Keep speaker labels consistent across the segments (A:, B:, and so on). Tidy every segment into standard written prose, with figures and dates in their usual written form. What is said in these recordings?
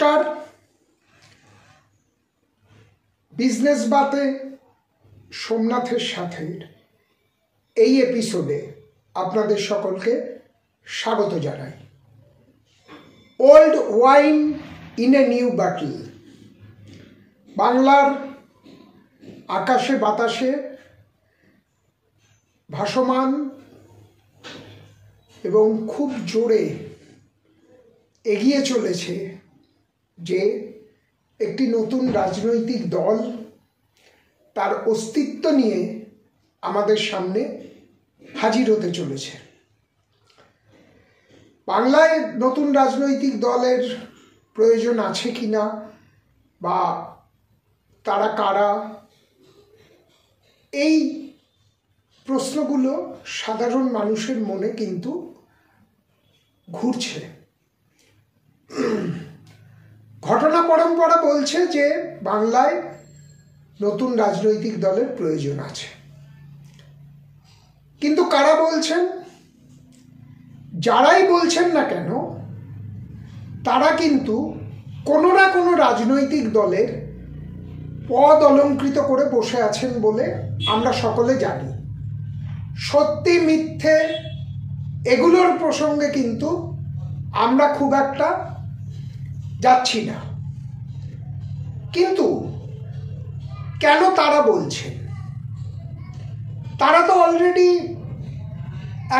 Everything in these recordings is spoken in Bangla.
A: নমস্কার। বিজনেস বাতে সোমনাথের সাথে এই এপিসোডে আপনাদের সকলকে স্বাগত জানাই। Old wine in a new bottle. বাংলার আকাশে বাতাসে ভাসমান এবং খুব জোরে এগিয়ে চলেছে যে একটি নতুন রাজনৈতিক দল তার অস্তিত্ব নিয়ে আমাদের সামনে হাজির হতে চলেছে। বাংলায় নতুন রাজনৈতিক দলের প্রয়োজন আছে কিনা বা তারা কারা, এই প্রশ্নগুলো সাধারণ মানুষের মনে কিন্তু ঘুরছে। ঘটনা পরম্পরা বলছে যে বাংলায় নতুন রাজনৈতিক দলের প্রয়োজন আছে, কিন্তু কারা বলছেন? যারাই বলছেন না কেন তারা কিন্তু কোনো না কোনো রাজনৈতিক দলের পদ অলঙ্কৃত করে বসে আছেন বলে আমরা সকলে জানি। সত্যি মিথ্যে এগুলোর প্রসঙ্গে কিন্তু আমরা খুব একটা যাচ্ছি না, কিন্তু কেন তারা বলছেন? তারা তো অলরেডি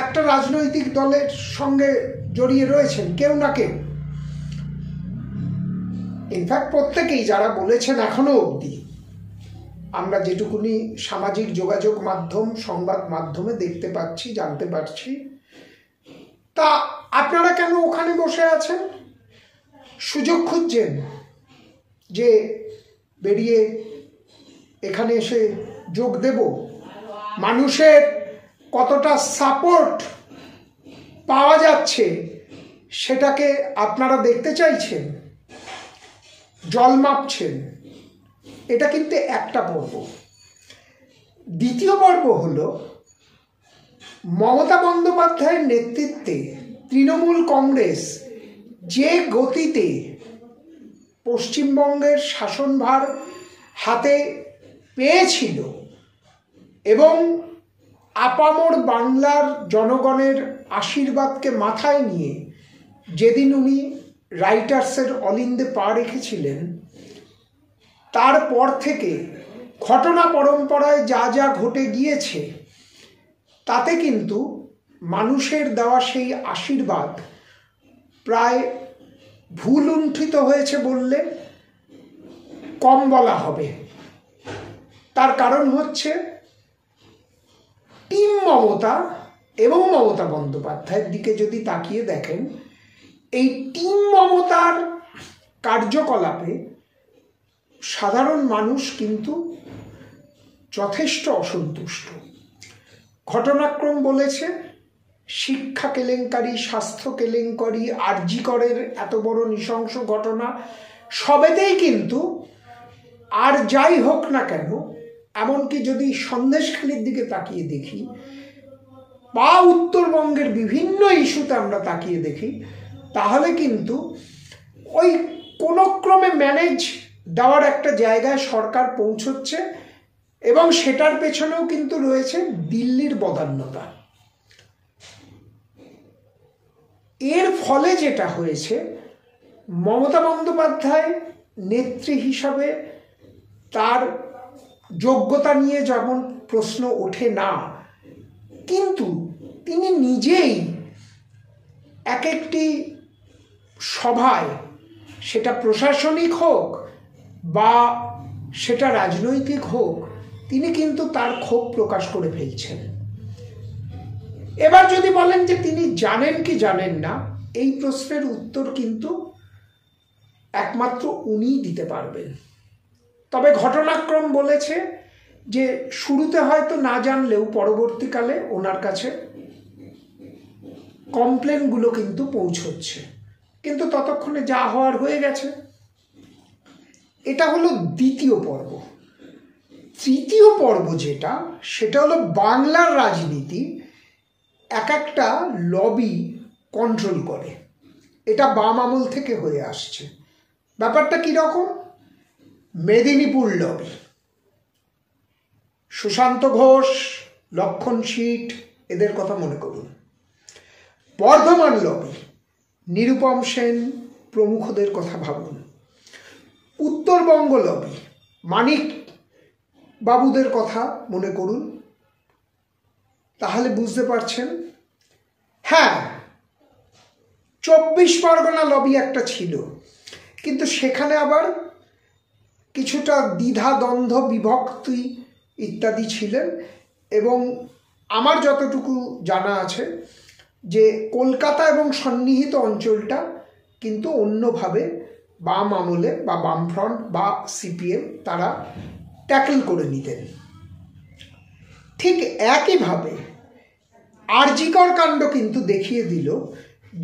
A: একটা রাজনৈতিক দলের সঙ্গে জড়িয়ে রয়েছেন, কেউ না কেউ। ইনফ্যাক্ট প্রত্যেকেই যারা বলেছেন এখনো অবধি, আমরা যেটুকুনি সামাজিক যোগাযোগ মাধ্যম, সংবাদ মাধ্যমে দেখতে পাচ্ছি, জানতে পারছি। তা আপনারা কেন ওখানে বসে আছেন? সুযোগ খুঁজছেন যে বেরিয়ে এখানে এসে যোগ দেব? মানুষের কতটা সাপোর্ট পাওয়া যাচ্ছে সেটাকে আপনারা দেখতে চাইছেন, জল মাপছেন। এটা কিন্তু একটা পর্ব। দ্বিতীয় পর্ব হলো মমতা বন্দ্যোপাধ্যায়ের নেতৃত্বে তৃণমূল কংগ্রেস যে গতিতে পশ্চিমবঙ্গের শাসনভার হাতে পেয়েছিল এবং আপামর বাংলার জনগণের আশীর্বাদকে মাথায় নিয়ে যেদিন উনি রাইটার্সের অলিন্দে পা রেখেছিলেন, তারপর থেকে ঘটনা পরম্পরায় যা যা ঘটে গিয়েছে তাতে কিন্তু মানুষের দেওয়া সেই আশীর্বাদ প্রায় ভুল লুণ্ঠিত হয়েছে বললে কম বলা হবে। তার কারণ হচ্ছে টিম মমতা এবং মমতা বন্দ্যোপাধ্যায়ের দিকে যদি তাকিয়ে দেখেন, এই টিম মমতার কার্যকলাপে সাধারণ মানুষ কিন্তু যথেষ্ট অসন্তুষ্ট। ঘটনাক্রম বলেছে শিক্ষা কেলেঙ্কারি, স্বাস্থ্য কেলেঙ্কারি, আরজি করের এত বড় নৃশংস ঘটনা, সবেতেই কিন্তু আর যাই হোক না কেন, এমনকি যদি সন্দেশখালির দিকে তাকিয়ে দেখি বা উত্তরবঙ্গের বিভিন্ন ইস্যুতে আমরা তাকিয়ে দেখি, তাহলে কিন্তু ওই কোনো ক্রমে ম্যানেজ দেওয়ার একটা জায়গায় সরকার পৌঁছচ্ছে এবং সেটার পেছনেও কিন্তু রয়েছে দিল্লির বদান্যতা। এর ফলে যেটা হয়েছে, মমতা বন্দ্যোপাধ্যায় নেত্রী হিসাবে তার যোগ্যতা নিয়ে যেমন প্রশ্ন ওঠে না, কিন্তু তিনি নিজেই এক একটি সভায়, সেটা প্রশাসনিক হোক বা সেটা রাজনৈতিক হোক, তিনি কিন্তু তার ক্ষোভ প্রকাশ করে ফেলছেন। এবার যদি বলেন যে তিনি জানেন কি জানেন না, এই প্রশ্নের উত্তর কিন্তু একমাত্র উনিই দিতে পারবেন। তবে ঘটনাক্রম বলেছে যে শুরুতে হয়তো না জানলেও পরবর্তীকালে ওনার কাছে কমপ্লেনগুলো কিন্তু পৌঁছচ্ছে, কিন্তু ততক্ষণে যা হওয়ার হয়ে গেছে। এটা হলো দ্বিতীয় পর্ব। তৃতীয় পর্ব যেটা, সেটা হলো বাংলার রাজনীতি এক একটা লবি কন্ট্রোল করে। এটা বাম আমল থেকে হয়ে আসছে। ব্যাপারটা কীরকম? মেদিনীপুর লবি, সুশান্ত ঘোষ, লক্ষণ সিট, এদের কথা মনে করুন। বর্ধমান লবি, নিরুপম সেন প্রমুখদের কথা ভাবুন। উত্তরবঙ্গ লবি, মানিক বাবুদের কথা মনে করুন। তাহলে বুঝতে পারছেন। হ্যাঁ, 24 পরগনা লবি একটা ছিল, কিন্তু সেখানে আবার কিছুটা দ্বিধা দ্বন্দ্ব বিভক্তি ইত্যাদি ছিলেন। এবং আমার যতটুকু জানা আছে যে কলকাতা এবং সন্নিহিত অঞ্চলটা কিন্তু অন্যভাবে বাম আমলে বা বামফ্রন্ট বা সিপিএম তারা ট্যাকল করে নিতেন। ঠিক একইভাবে আরজিকর কাণ্ড কিন্তু দেখিয়ে দিল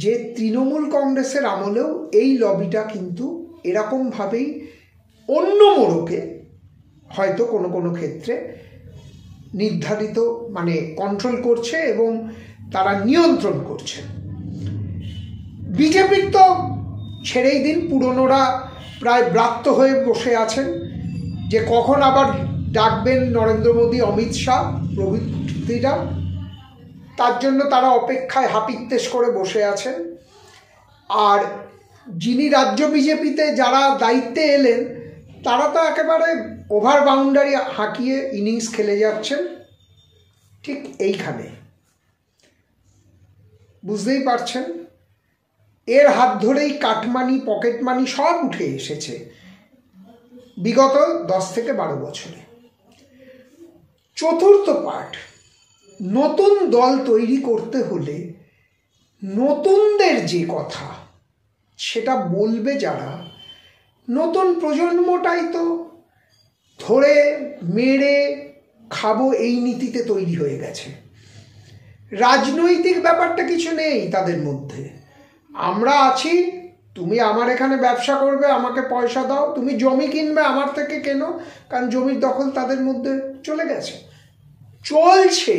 A: যে তৃণমূল কংগ্রেসের আমলেও এই লবিটা কিন্তু এরকমভাবেই অন্য মোড়কে হয়তো কোনো কোনো ক্ষেত্রে নির্ধারিত মানে কন্ট্রোল করছে এবং তারা নিয়ন্ত্রণ করছে। বিজেপির তো ছেড়েই দিন, পুরনোরা প্রায় ব্রাত্য হয়ে বসে আছেন যে কখন আবার ডাকবেন নরেন্দ্র মোদী, অমিত শাহ প্রভৃতিরা। তার জন্য তারা অপেক্ষায় হাপিত্তেশ করে বসে আছেন। আর যিনি রাজ্য বিজেপিতে যারা দায়িত্বে এলেন তারা তো একেবারে ওভার বাউন্ডারি হাঁকিয়ে ইনিংস খেলে যাচ্ছেন। ঠিক এইখানে বুঝতেই পারছেন, এর হাত ধরেই কাটমানি, পকেট মানি সব উঠে এসেছে বিগত 10 থেকে 12 বছরে। চতুর্থ পার্ট, নতুন দল তৈরি করতে হলে নতুনদের যে কথা সেটা বলবে যারা, নতুন প্রজন্মটাই তো ধরে মেরে খাবো এই নীতিতে তৈরি হয়ে গেছে। রাজনৈতিক ব্যাপারটা কিছু নেই তাদের মধ্যে। আমরা আছি, তুমি আমার এখানে ব্যবসা করবে, আমাকে পয়সা দাও, তুমি জমি কিনবে আমার থেকে কেনো, কারণ জমির দখল তাদের মধ্যে চলে গেছে, চলছে।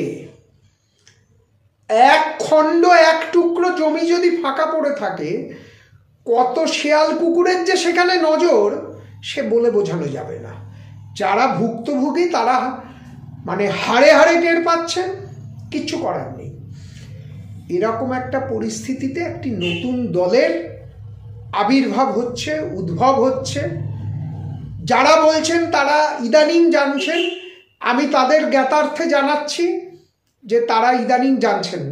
A: এক খণ্ড এক টুকরো জমি যদি ফাঁকা পড়ে থাকে, কত শেয়াল কুকুরের যে সেখানে নজর সে বলে বোঝানো যাবে না। যারা ভুক্তভোগী তারা মানে হাড়ে হাড়ে টের পাচ্ছেন, কিচ্ছু করার নেই। এরকম একটা পরিস্থিতিতে একটি নতুন দলের আবির্ভাব হচ্ছে, উদ্ভব হচ্ছে। যারা বলছেন তারা ইদানিং জানছেন, আমি তাদের জ্ঞাতার্থে জানাচ্ছি যে তারা ইদানিং জানছেন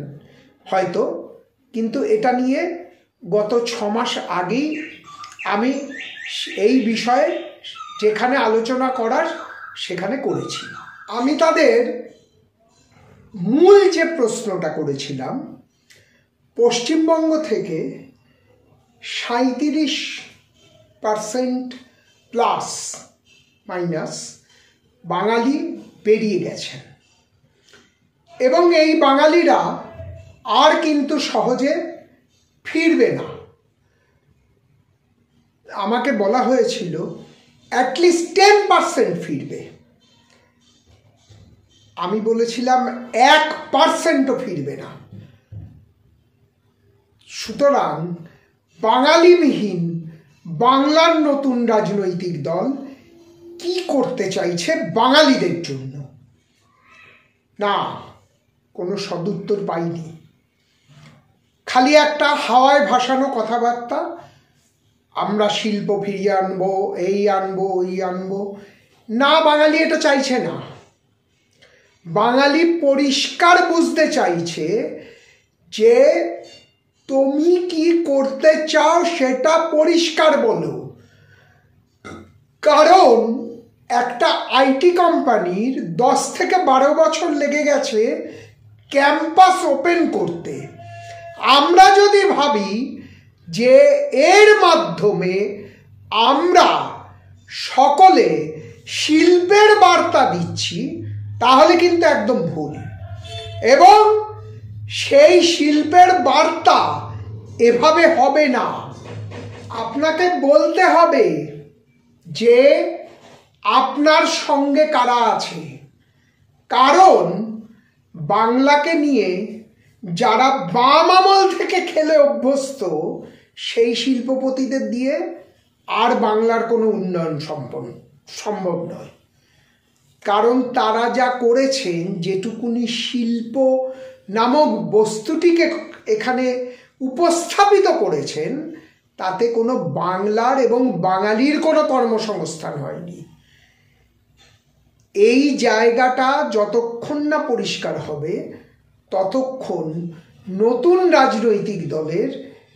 A: হয়তো, কিন্তু এটা নিয়ে গত 6 মাস আগেই আমি এই বিষয়ে যেখানে আলোচনা করার সেখানে করেছি। আমি তাদের মূল যে প্রশ্নটা করেছিলাম, পশ্চিমবঙ্গ থেকে 37% প্লাস মাইনাস বাঙালি বেরিয়ে গেছেন এবং এই বাঙালিরা আর কিন্তু সহজে ফিরবে না। আমাকে বলা হয়েছিল অ্যাটলিস্ট 10% ফিরবে, আমি বলেছিলাম 1%ও ফিরবে না। সুতরাং বাঙালিবিহীন বাংলার নতুন রাজনৈতিক দল কি করতে চাইছে বাঙালিদের জন্য, না কোনো সদুত্তর পাইনি। খালি একটা হাওয়ায় ভাসানো কথাবার্তা, আমরা শিল্প ফিরিয়ে আনবো, এই আনবো, ওই আনবো। না, বাঙালি এটা চাইছে না। বাঙালি পরিষ্কার বুঝতে চাইছে যে তুমি কি করতে চাও সেটা পরিষ্কার বলো। কারণ একটা আইটি কোম্পানির 10 থেকে 12 বছর লেগে গেছে ক্যাম্পাস ওপেন করতে। আমরা যদি ভাবি যে এর মাধ্যমে আমরা সকলে শিল্পের বার্তা দিচ্ছি, তাহলে কিন্তু একদম ভুল। এবং সেই শিল্পের বার্তা এভাবে হবে না। আপনাকে বলতে হবে যে আপনার সঙ্গে কারা আছে। কারণ বাংলাকে নিয়ে যারা বাম আমল থেকে খেলে অভ্যস্ত, সেই শিল্পপতিদের দিয়ে আর বাংলার কোনো উন্নয়ন সম্ভব নয়। কারণ তারা যা করেছেন, যেটুকুনি শিল্প নামক বস্তুটিকে এখানে উপস্থাপিত করেছেন, তাতে কোনো বাংলার এবং বাঙালির কোনো কর্মসংস্থান হয়নি। এই জায়গাটা যতক্ষণ না পরিষ্কার হবে ততক্ষণ নতুন রাজনৈতিক দলের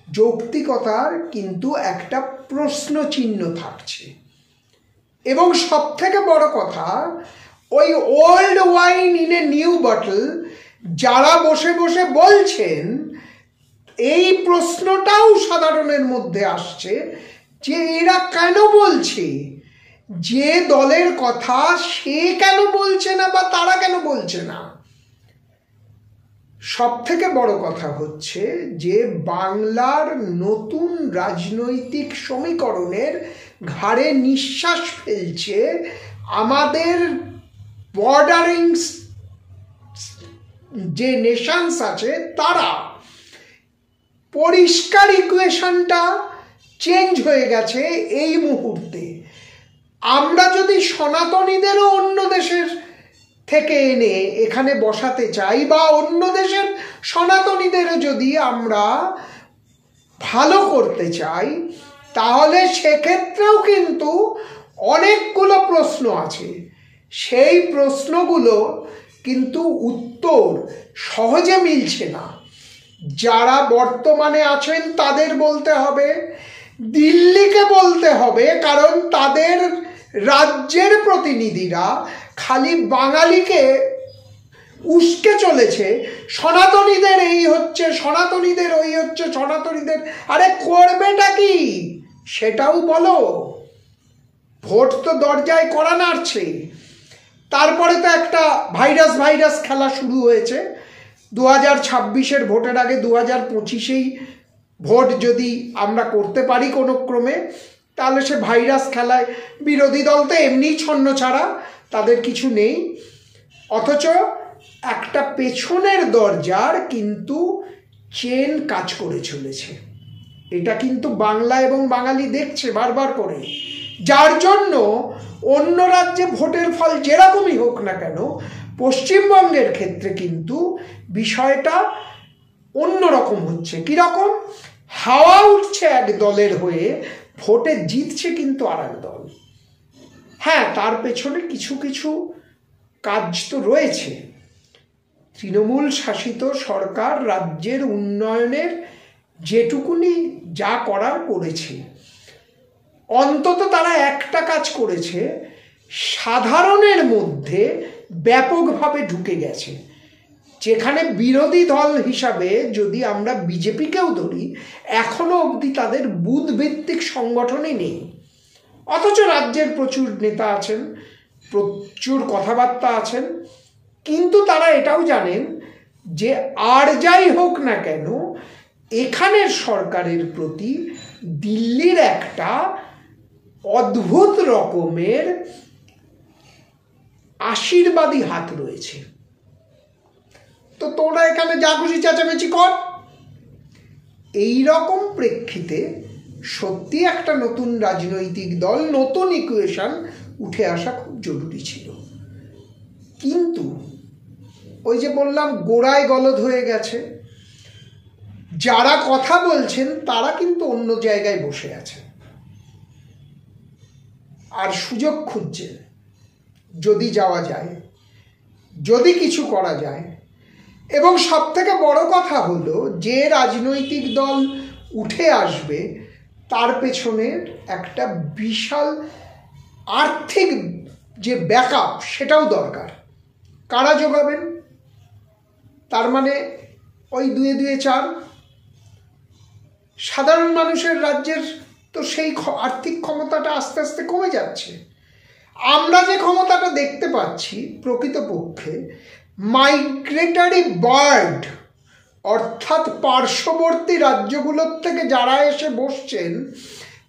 A: যৌক্তিকতার কিন্তু একটা প্রশ্ন চিহ্ন থাকছে। এবং সবথেকে বড় কথা, ওই old wine in a new bottle যারা বসে বসে বলছেন, এই প্রশ্নটাও সাধারণের মধ্যে আসছে যে এরা কেন বলছে, যে দলের কথা সে কেন বলছে না বা তারা কেন বলছে না। সব থেকে বড় কথা হচ্ছে যে বাংলার নতুন রাজনৈতিক সমীকরণের ঘাড়ে নিঃশ্বাস ফেলছে আমাদের বর্ডারিং যে নেশনস আছে তারা। পরিষ্কার ইকুয়েশনটা চেঞ্জ হয়ে গেছে এই মুহূর্তে। আমরা যদি সনাতনীদেরও অন্য দেশের থেকে এনে এখানে বসাতে চাই, বা অন্য দেশের সনাতনীদেরও যদি আমরা ভালো করতে চাই, তাহলে সেক্ষেত্রেও কিন্তু অনেকগুলো প্রশ্ন আছে। সেই প্রশ্নগুলো কিন্তু উত্তর সহজে মিলছে না। যারা বর্তমানে আছেন তাদের বলতে হবে, দিল্লিকে বলতে হবে, কারণ তাদের রাজ্যের প্রতিনিধিরা খালি বাঙালিকে উস্কে চলেছে। সনাতনীদের এই হচ্ছে, সনাতনীদের ওই হচ্ছে, সনাতনীদের। আরে করবেটা কি সেটাও বলো। ভোট তো দরজায় কড়া নাড়ছে। তারপরে তো একটা ভাইরাস খেলা শুরু হয়েছে। 2026-এর ভোটের আগে 2025-এই ভোট যদি আমরা করতে পারি কোনো ক্রমে, তাহলে সে ভাইরাস খেলায় বিরোধী দল তো এমনি ছন্ন ছাড়া, তাদের কিছু নেই। অথচ একটা পেছনের দরজার কিন্তু চেন কাজ করে চলেছে। এটা কিন্তু বাংলা এবং বাঙালি দেখছে বারবার করে, যার জন্য অন্য রাজ্যে ভোটের ফল যেরকমই হোক না কেন, পশ্চিমবঙ্গের ক্ষেত্রে কিন্তু বিষয়টা অন্যরকম হচ্ছে। কীরকম? হাওয়া উঠছে এক দলের হয়ে, ভোটে জিতছে কিন্তু আর এক দল। হ্যাঁ, তার পেছনে কিছু কিছু কাজ তো রয়েছে। তৃণমূল শাসিত সরকার রাজ্যের উন্নয়নের যেটুকুনি যা করার করেছে, অন্তত তারা একটা কাজ করেছে, সাধারণের মধ্যে ব্যাপকভাবে ঢুকে গেছে। যেখানে বিরোধী দল হিসাবে যদি আমরা বিজেপিকেও ধরি, এখনো অবধি তাদের বুথ ভিত্তিক সংগঠনই নেই। অথচ রাজ্যের প্রচুর নেতা আছেন, প্রচুর কথাবার্তা আছেন, কিন্তু তারা এটাও জানেন যে আর যাই হোক না কেন, এখানের সরকারের প্রতি দিল্লির একটা অদ্ভুত রকমের আশীর্বাদী হাত রয়েছে। তো তোরা এখানে যা খুশি চেঁচামেচি কর। এই রকম প্রেক্ষিতে সত্যি একটা নতুন রাজনৈতিক দল, নতুন ইকুয়েশন উঠে আসা খুব জরুরি ছিল। কিন্তু ওই যে বললাম, গোড়ায় গলদ হয়ে গেছে। যারা কথা বলছেন তারা কিন্তু অন্য জায়গায় বসে আছে আর সুযোগ খুঁজছেন। যদি যাওয়া যায়, যদি কিছু করা যায়। এবং সব থেকে বড় কথা হলো, যে রাজনৈতিক দল উঠে আসবে তার পেছনে একটা বিশাল আর্থিক যে ব্যাকআপ সেটাও দরকার। কারা যোগাবেন? তার মানে ওই 2-2-4 সাধারণ মানুষের রাজ্যের তো সেই আর্থিক ক্ষমতাটা আস্তে আস্তে কমে যাচ্ছে। আমরা যে ক্ষমতাটা দেখতে পাচ্ছি প্রকৃতপক্ষে মাইগ্রেটরি বার্ড, অর্থাৎ পার্শ্ববর্তী রাজ্যগুলোর থেকে যারা এসে বসছেন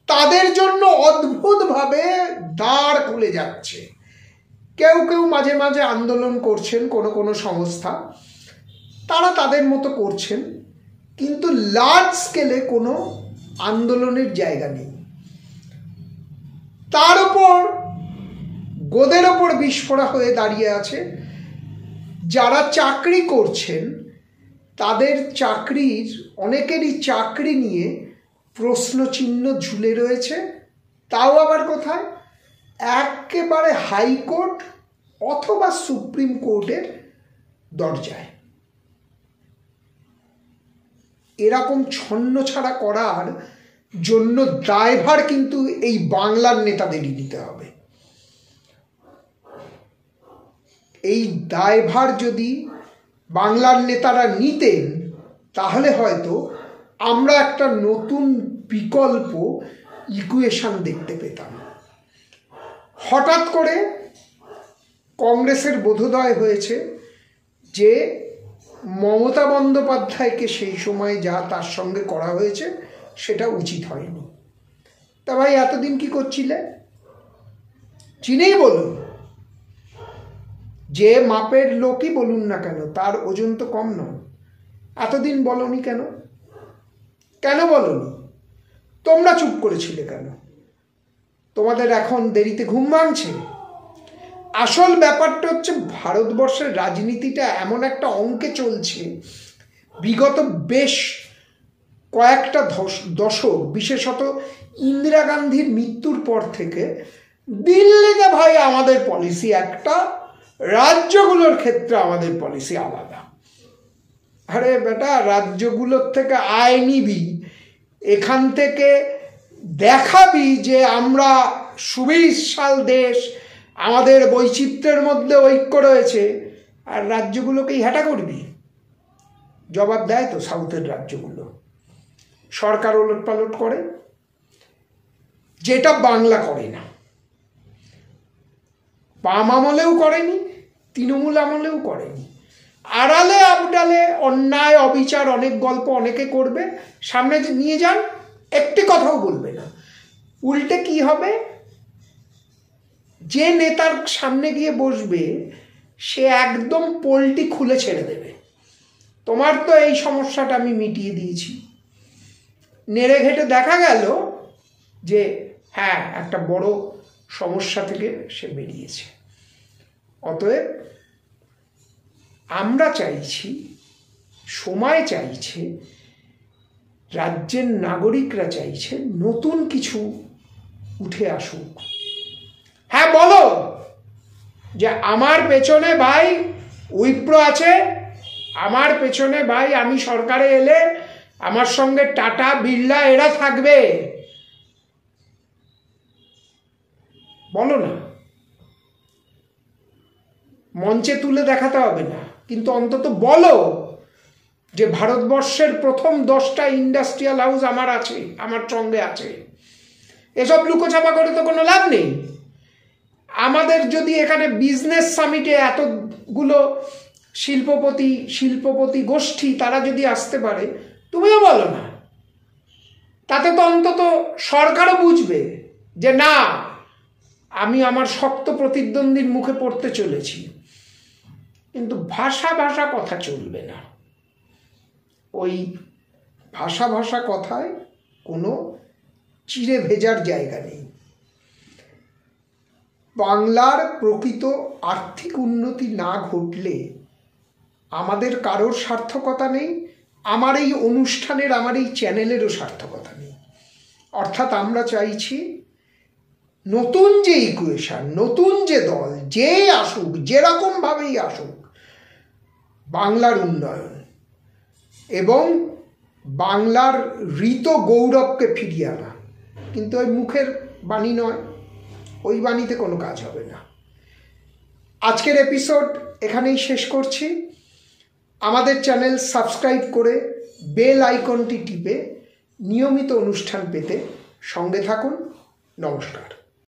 A: তাদের জন্য অদ্ভুতভাবে দ্বার খুলে যাচ্ছে। কেউ কেউ মাঝে মাঝে আন্দোলন করছেন, কোনো কোনো সংস্থা, তারা তাদের মতো করছেন, কিন্তু লার্জ স্কেলে কোনো আন্দোলনের জায়গা নেই। তার উপর গোদের ওপর বিস্ফোরা হয়ে দাঁড়িয়ে আছে। যারা চাকরি করছেন তাদের চাকরির, অনেকেরই চাকরি নিয়ে প্রশ্নচিহ্ন ঝুলে রয়েছে, তাও আবার কোথায়? একেবারে হাইকোর্ট অথবা সুপ্রিম কোর্টের দরজায়। এরকম ছন্নছাড়া করার জন্য দায়ভার কিন্তু এই বাংলার নেতাদেরই নিতে হবে। এই দায়ভার যদি বাংলার নেতারা নিতেন তাহলে হয়তো আমরা একটা নতুন বিকল্প ইকুয়েশন দেখতে পেতাম। হঠাৎ করে কংগ্রেসের বোধোদয় হয়েছে যে মমতা বন্দ্যোপাধ্যায়কে সেই সময় যা তার সঙ্গে করা হয়েছে সেটা উচিত হয়নি। তা ভাই এতদিন কি করছিলে? চিনেই বলুন, যে মাপের লোকই বলুন না কেন, তার ওজন তো কম নয়। এতদিন বলনি কেন? কেন বলনি? তোমরা চুপ করেছিলে কেন? তোমাদের এখন দেরিতে ঘুম ভাঙছে? আসল ব্যাপারটা হচ্ছে ভারতবর্ষের রাজনীতিটা এমন একটা অঙ্কে চলছে, বিগত বেশ কয়েকটা দশক, বিশেষত ইন্দিরা গান্ধীর মৃত্যুর পর থেকে দিল্লিতে ভাই আমাদের পলিসি একটা, রাজ্যগুলোর ক্ষেত্রে আমাদের পলিসি আলাদা। আরে বেটা, রাজ্যগুলোর থেকে আয় নিবি, এখান থেকে দেখাবি যে আমরা সুবিশাল দেশ, আমাদের বৈচিত্র্যের মধ্যে ঐক্য রয়েছে, আর রাজ্যগুলোকেই হ্যাটা করবি? জবাব দেয় তো সাউথের রাজ্যগুলো, সরকার ওলট পালট করে, যেটা বাংলা করে না। বাম আমলেও করেনি, তৃণমূল আমলেও করেনি। আড়ালে আবডালে অন্যায় অবিচার অনেক গল্প অনেকে করবে, সামনে নিয়ে যান, একটি কথাও বলবে না। উল্টে কি হবে? যে নেতার সামনে গিয়ে বসবে সে একদম পোলটি খুলে ছেড়ে দেবে, তোমার তো এই সমস্যাটা আমি মিটিয়ে দিয়েছি। নেড়ে ঘেটে দেখা গেল যে হ্যাঁ, একটা বড় সমস্যা থেকে সে বেরিয়েছে। অতএব আমরা চাইছি, সময় চাইছে, রাজ্যের নাগরিকরা চাইছে নতুন কিছু উঠে আসুক। হ্যাঁ, বলো যে আমার পেছনে ভাই উইপ্রো আছে, আমার পেছনে ভাই আমি সরকারে এলে আমার সঙ্গে টাটা বিড়লা এরা থাকবে, বলো না। মঞ্চে তুলে দেখাতে হবে না, কিন্তু অন্তত বলো যে ভারতবর্ষের প্রথম 10টা ইন্ডাস্ট্রিয়াল হাউস আমার আছে, আমার সঙ্গে আছে। এসব লুকোচাপা করে তো কোনো লাভ নেই। আমাদের যদি এখানে বিজনেস সামিটে এতগুলো শিল্পপতি গোষ্ঠী তারা যদি আসতে পারে, তুমিও বলো না, তাতে তো অন্তত সরকারও বুঝবে যে না, আমি আমার শক্ত প্রতিদ্বন্দ্বীর মুখে পড়তে চলেছি। কিন্তু ভাষা কথা চলবে না। ওই ভাষা কথায় কোনো চিড়ে ভেজার জায়গা নেই। বাংলার প্রকৃত আর্থিক উন্নতি না ঘটলে আমাদের কারোর সার্থকতা নেই, আমার এই অনুষ্ঠানের, আমার এই চ্যানেলেরও সার্থকতা নেই। অর্থাৎ আমরা চাইছি নতুন যে ইকুয়েশন, নতুন যে দল, যে আসুক, যেরকমভাবেই আসুক, বাংলার উন্নয়ন এবং বাংলার ঋত গৌরবকে ফিরিয়ে আনা। কিন্তু ওই মুখের বাণী নয়, ওই বাণীতে কোনো কাজ হবে না। আজকের এপিসোড এখানেই শেষ করছি। আমাদের চ্যানেল সাবস্ক্রাইব করে বেল আইকনটি টিপে নিয়মিত অনুষ্ঠান পেতে সঙ্গে থাকুন। নমস্কার।